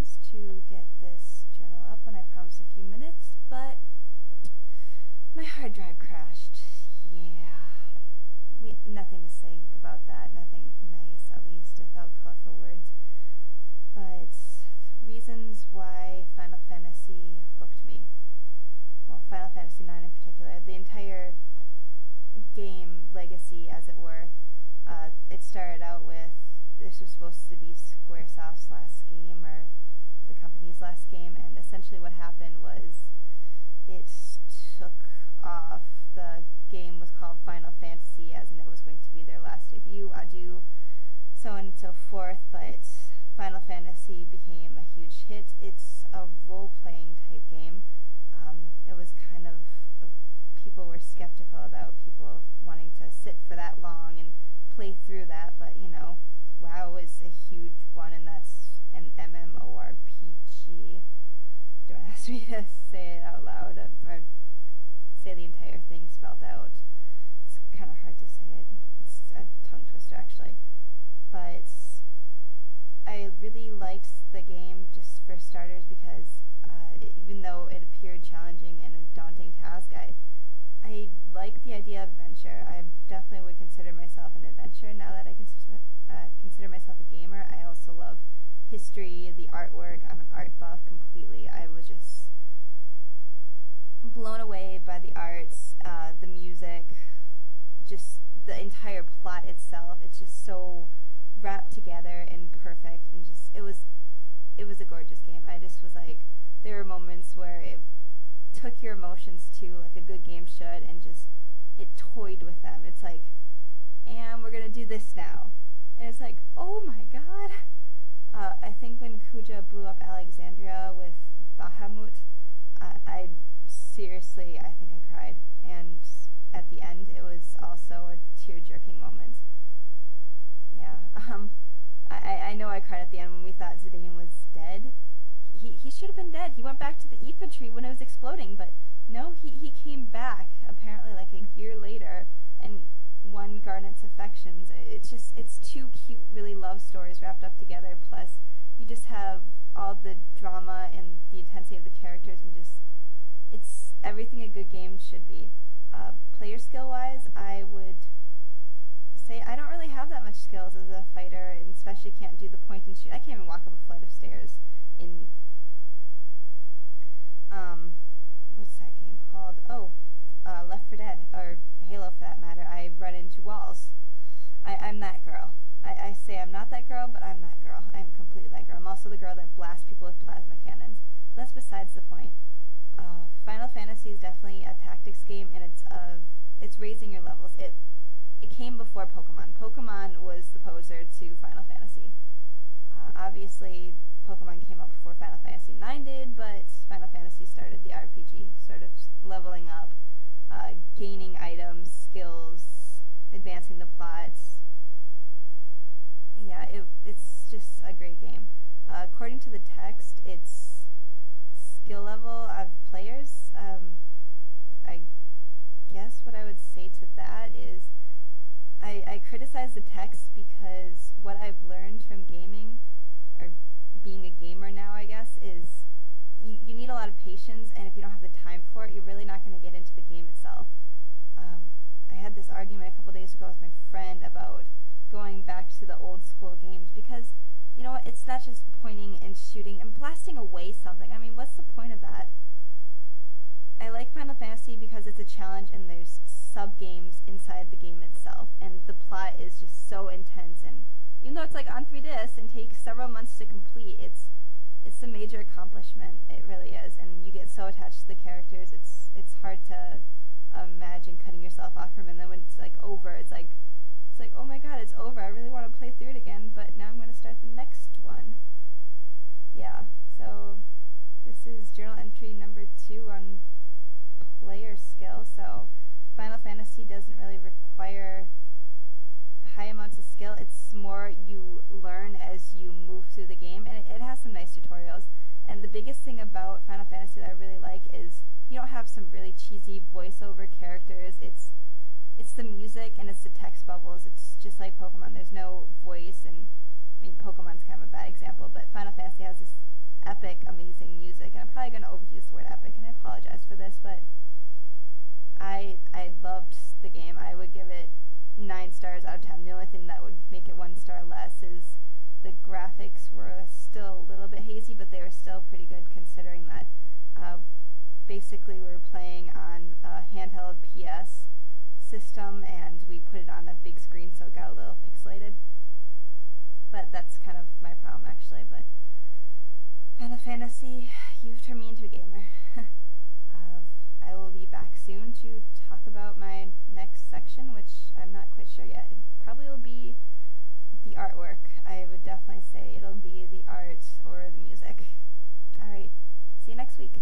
apologize to get this journal up when I promised a few minutes, but my hard drive crashed. Yeah. Nothing to say about that, nothing nice, at least, without colorful words. But reasons why Final Fantasy hooked me. Well, Final Fantasy IX in particular. The entire game legacy, as it were. It started out with, this was supposed to be Squaresoft's last game, or the company's last game, and essentially what happened was it took off. The game was called Final Fantasy, as in it was going to be their last debut, adieu, so on and so forth, but Final Fantasy became a huge hit. It's a role-playing type game. It was kind of, people were skeptical about people wanting to sit for that long and play through that, but you know, WoW is a huge one, and that's an MMORPG. Don't ask me to say it out loud, or say the entire thing spelled out. It's kind of hard to say it. It's a tongue twister, actually. But I really liked the game, just for starters, because even though it appeared challenging and a daunting task, I like the idea of adventure. I definitely would consider myself an adventurer now that I consider myself a gamer. I also love history, the artwork. I'm an art buff completely. I was just blown away by the arts, the music, just the entire plot itself. It's just so wrapped together and perfect, and just it was a gorgeous game. I just was like, there were moments where it took your emotions to, like a good game should, and just it toyed with them. It's like, and we're gonna do this now, and it's like, oh my god. I think when Kuja blew up Alexandria with Bahamut, I seriously, I think I cried, and at the end it was also a tear-jerking moment. Yeah, I know I cried at the end when we thought Zidane was dead. He should have been dead. He went back to the Aoife tree when it was exploding, but no, he came back, apparently like a year later, and won Garnet's affections. It's two cute, really love stories wrapped up together, plus you just have all the drama and the intensity of the characters, and just, it's everything a good game should be. Player skill-wise, I would say I don't really have that much skills as a fighter, and especially can't do the point and shoot. I can't even walk up a flight of stairs in what's that game called? Oh, Left 4 Dead, or Halo for that matter. I run into walls. I'm that girl. I say I'm not that girl, but I'm that girl. I'm completely that girl. I'm also the girl that blasts people with plasma cannons. But that's besides the point. Final Fantasy is definitely a tactics game, and it's raising your levels. It came before Pokemon. Pokemon was the poser to Final Fantasy. Obviously, Pokemon came out before Final Fantasy IX did, but Final Fantasy started the RPG, sort of leveling up, gaining items, skills, advancing the plots. Yeah, it's just a great game. According to the text, its skill level of players, I guess what I would say to that is I criticize the text because what I've learned from gaming, or being a gamer now, I guess, is you need a lot of patience, and if you don't have the time for it, you're really not going to get into the game itself. I had this argument a couple days ago with my friend about going back to the old school games, because, you know what, it's not just pointing and shooting and blasting away something. I mean, what's the point of that? I like Final Fantasy because it's a challenge, and there's sub-games inside the game itself, and the plot is just so intense, and even though it's like on 3 discs and takes several months to complete, it's a major accomplishment. It really is, and you get so attached to the characters. It's hard to imagine cutting yourself off from it. And then when it's like over, it's like oh my god, it's over. I really want to play through it again, but now I'm going to start the next one. Yeah, so this is journal entry number 2 on player skill. So Final Fantasy doesn't really require high amounts of skill. It's more you learn as you move through the game, and it has some nice tutorials. And the biggest thing about Final Fantasy that I really like is you don't have some really cheesy voiceover characters. It's the music and it's the text bubbles. It's just like Pokemon. There's no voice, and I mean Pokemon's kind of a bad example, but Final Fantasy has this epic, amazing music. And I'm probably going to overuse the word epic, and I apologize for this, but I loved the game. I would give it 9 stars out of 10. The only thing that would make it 1 star less is the graphics were still a little bit hazy, but they were still pretty good considering that basically we were playing on a handheld PS system and we put it on a big screen, so it got a little pixelated. But that's kind of my problem actually. But Final Fantasy, you've turned me into a gamer. I will be back soon to talk about my next section, which I'm not quite sure yet. It probably will be the artwork. I would definitely say it'll be the art or the music. Alright, see you next week.